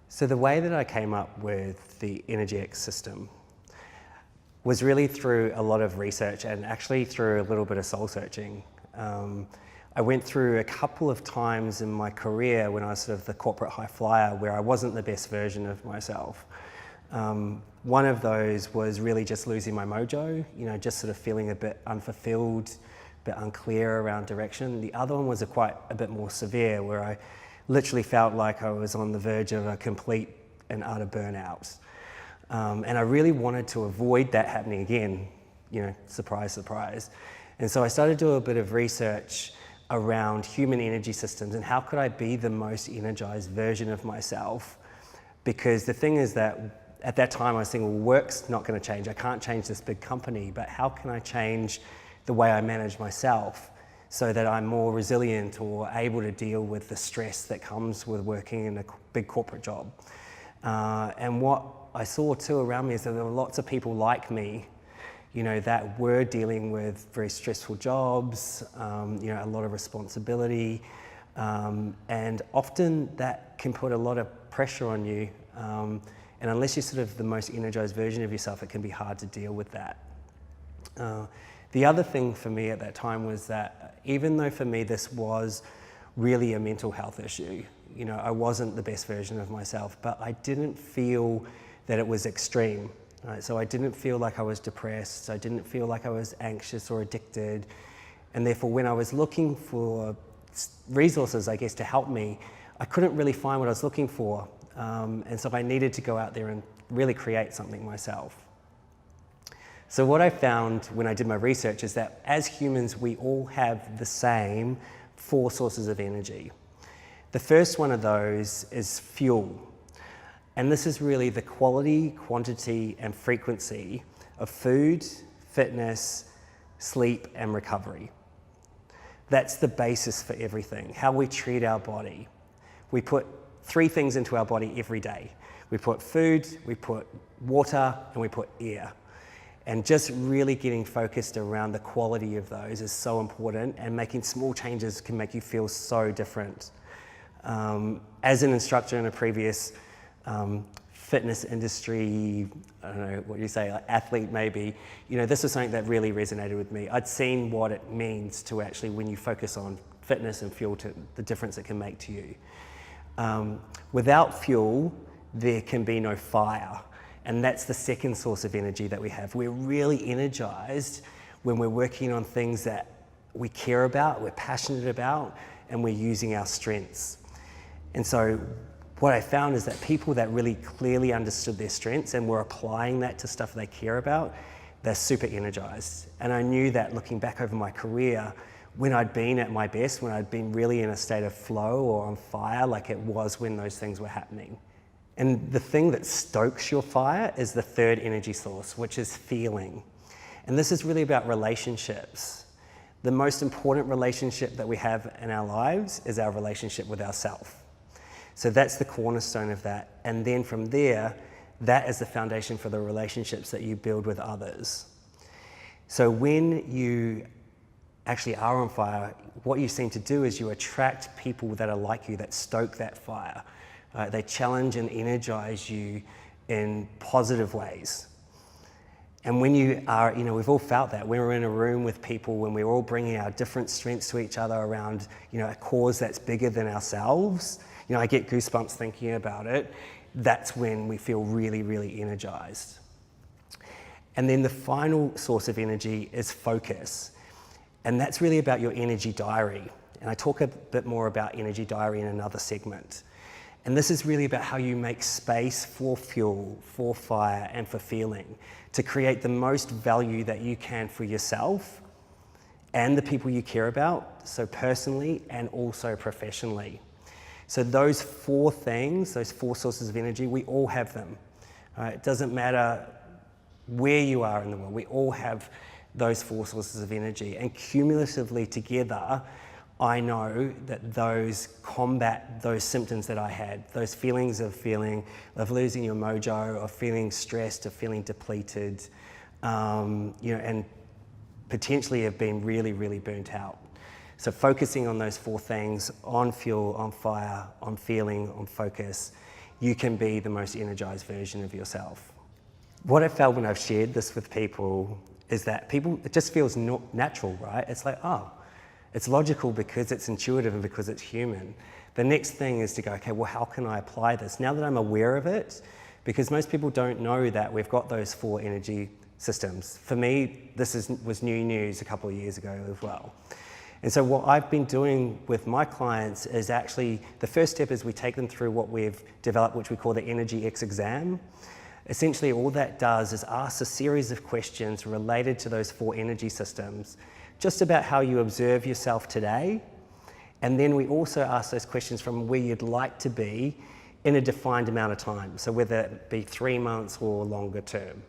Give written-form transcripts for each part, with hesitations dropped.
So the way that I came up with the Energx system was really through a lot of research and actually through a little bit of soul searching. I went through a couple of times in my career when I was sort of the corporate high flyer where I wasn't the best version of myself. One of those was really just losing my mojo, just sort of feeling a bit unfulfilled, a bit unclear around direction. The other one was quite a bit more severe, where I literally felt like I was on the verge of a complete and utter burnout. And I really wanted to avoid that happening again, surprise, surprise. And so I started to do a bit of research around human energy systems and how could I be the most energized version of myself. Because the thing is that at that time I was thinking, well, work's not going to change. I can't change this big company, but how can I change the way I manage myself so that I'm more resilient or able to deal with the stress that comes with working in a big corporate job. And what I saw too around me is that there were lots of people like me, that were dealing with very stressful jobs, a lot of responsibility, and often that can put a lot of pressure on you. And unless you're sort of the most energized version of yourself, it can be hard to deal with that. The other thing for me at that time was that even though for me this was really a mental health issue, I wasn't the best version of myself, but I didn't feel that it was extreme. Right? So I didn't feel like I was depressed, I didn't feel like I was anxious or addicted, and therefore when I was looking for resources, I guess, to help me, I couldn't really find what I was looking for, and so I needed to go out there and really create something myself. So what I found when I did my research is that as humans, we all have the same 4 sources of energy. The first one of those is fuel. And this is really the quality, quantity, and frequency of food, fitness, sleep, and recovery. That's the basis for everything, how we treat our body. We put 3 things into our body every day. We put food, we put water, and we put air. And just really getting focused around the quality of those is so important, and making small changes can make you feel so different. As an instructor in a previous fitness industry, I don't know what you say, like athlete maybe, this was something that really resonated with me. I'd seen what it means to actually, when you focus on fitness and fuel, to the difference it can make to you. Without fuel, there can be no fire. And that's the second source of energy that we have. We're really energized when we're working on things that we care about, we're passionate about, and we're using our strengths. And so what I found is that people that really clearly understood their strengths and were applying that to stuff they care about, they're super energized. And I knew that looking back over my career, when I'd been at my best, when I'd been really in a state of flow or on fire, like it was when those things were happening. And the thing that stokes your fire is the third energy source, which is feeling. And this is really about relationships. The most important relationship that we have in our lives is our relationship with ourselves. So that's the cornerstone of that. And then from there, that is the foundation for the relationships that you build with others. So when you actually are on fire, what you seem to do is you attract people that are like you, that stoke that fire. They challenge and energize you in positive ways. And when you are, we've all felt that when we're in a room with people, when we're all bringing our different strengths to each other around, a cause that's bigger than ourselves, I get goosebumps thinking about it. That's when we feel really, really energized. And then the final source of energy is focus. And that's really about your energy diary. And I talk a bit more about energy diary in another segment. And this is really about how you make space for fuel, for fire, and for feeling to create the most value that you can for yourself and the people you care about, so personally and also professionally. So those 4 things, those 4 sources of energy, we all have them. It doesn't matter where you are in the world, we all have those 4 sources of energy. And cumulatively together, I know that those combat those symptoms that I had, those feelings of losing your mojo, of feeling stressed, of feeling depleted, and potentially have been really, really burnt out. So focusing on those 4 things, on fuel, on fire, on feeling, on focus, you can be the most energized version of yourself. What I found when I've shared this with people is that it just feels natural, right? It's like, oh, it's logical because it's intuitive and because it's human. The next thing is to go, okay, well, how can I apply this? Now that I'm aware of it, because most people don't know that we've got those 4 energy systems. For me, this was new news a couple of years ago as well. And so what I've been doing with my clients is actually, the first step is we take them through what we've developed, which we call the Energx exam. Essentially, all that does is ask a series of questions related to those 4 energy systems, just about how you observe yourself today. And then we also ask those questions from where you'd like to be in a defined amount of time. So whether it be 3 months or longer term,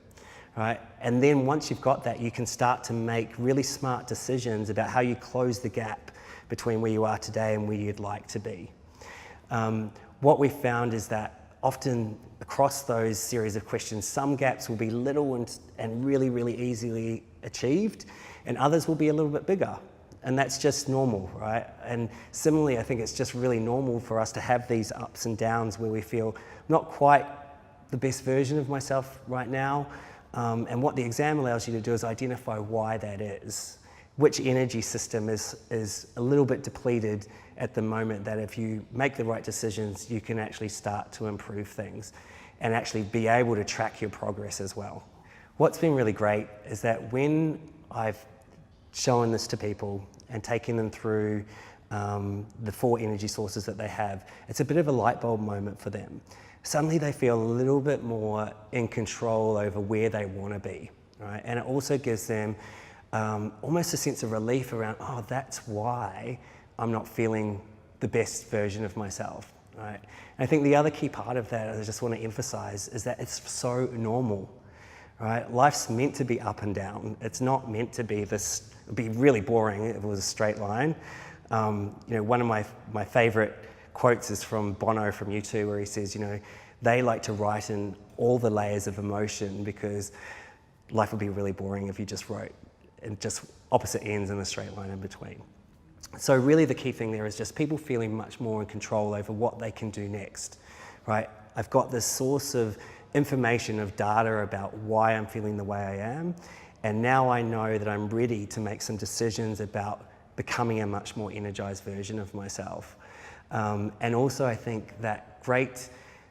right? And then once you've got that, you can start to make really smart decisions about how you close the gap between where you are today and where you'd like to be. What we found is that often across those series of questions, some gaps will be little and really, really easily achieved, and others will be a little bit bigger. And that's just normal, right? And similarly, I think it's just really normal for us to have these ups and downs where we feel not quite the best version of myself right now. And what the exam allows you to do is identify why that is. Which energy system is a little bit depleted at the moment, that if you make the right decisions, you can actually start to improve things and actually be able to track your progress as well. What's been really great is that when I've shown this to people and taking them through the 4 energy sources that they have, it's a bit of a light bulb moment for them. Suddenly they feel a little bit more in control over where they want to be, right? And it also gives them almost a sense of relief around, oh, that's why I'm not feeling the best version of myself, right? And I think the other key part of that I just want to emphasize is that it's so normal, right? Life's meant to be up and down. It's not meant to be this, it'd be really boring if it was a straight line. One of my favorite quotes is from Bono from U2, where he says, they like to write in all the layers of emotion because life would be really boring if you just wrote in just opposite ends in a straight line in between. So really the key thing there is just people feeling much more in control over what they can do next, right? I've got this source of information, of data about why I'm feeling the way I am, and now I know that I'm ready to make some decisions about becoming a much more energized version of myself. And also I think that great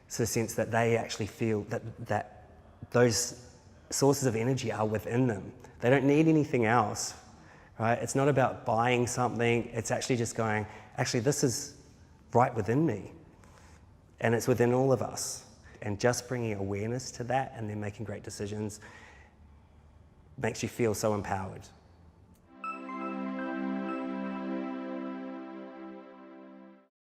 sort of sense that they actually feel that those sources of energy are within them. They don't need anything else, right? It's not about buying something. It's actually just going, actually, this is right within me. And it's within all of us. And just bringing awareness to that and then making great decisions makes you feel so empowered.